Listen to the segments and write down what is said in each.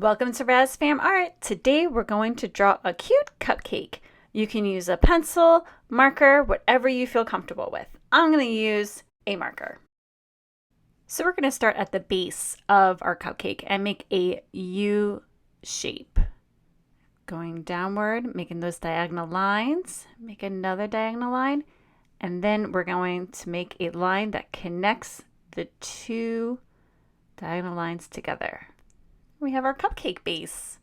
Welcome to RazFamArt. Today we're going to draw a cute cupcake. You can use a pencil, marker, whatever you feel comfortable with. I'm going to use a marker. So we're going to start at the base of our cupcake and make a U shape. Going downward, making those diagonal lines, make another diagonal line, and then we're going to make a line that connects the two diagonal lines together. We have our cupcake base.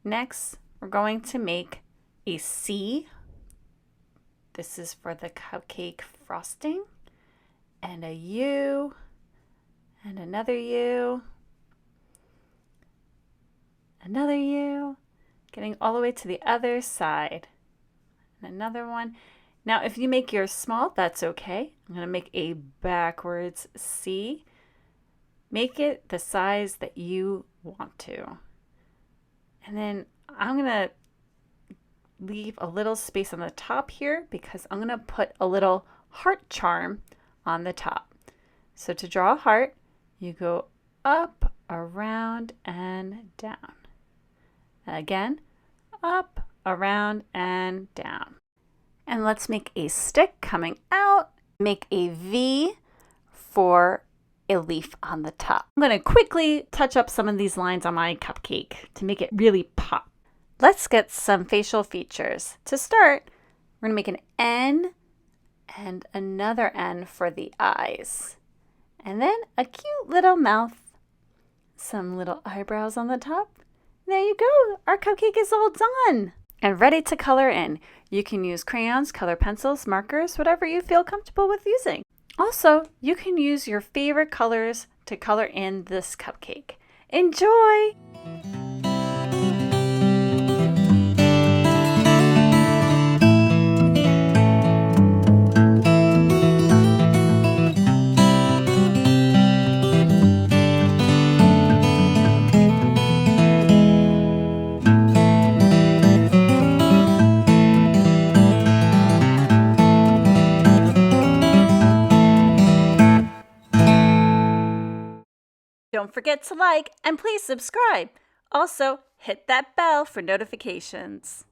Next, we're going to make a C. This is for the cupcake frosting. And a U. And another U. Another U. Getting all the way to the other side. And another one. Now, if you make yours small, that's okay. I'm going to make a backwards C. Make it the size that you want to. And then I'm going to leave a little space on the top here because I'm going to put a little heart charm on the top. So to draw a heart, you go up, around, and down. And again, up, around, and down. And let's make a stick coming out. Make a V for a leaf on the top. I'm going to quickly touch up some of these lines on my cupcake to make it really pop. Let's get some facial features. To start, we're going to make an N and another N for the eyes. And then a cute little mouth, some little eyebrows on the top. There you go. Our cupcake is all done and ready to color in. You can use crayons, color pencils, markers, whatever you feel comfortable with using. Also, you can use your favorite colors to color in this cupcake. Enjoy! Don't forget to like and please subscribe. Also, hit that bell for notifications.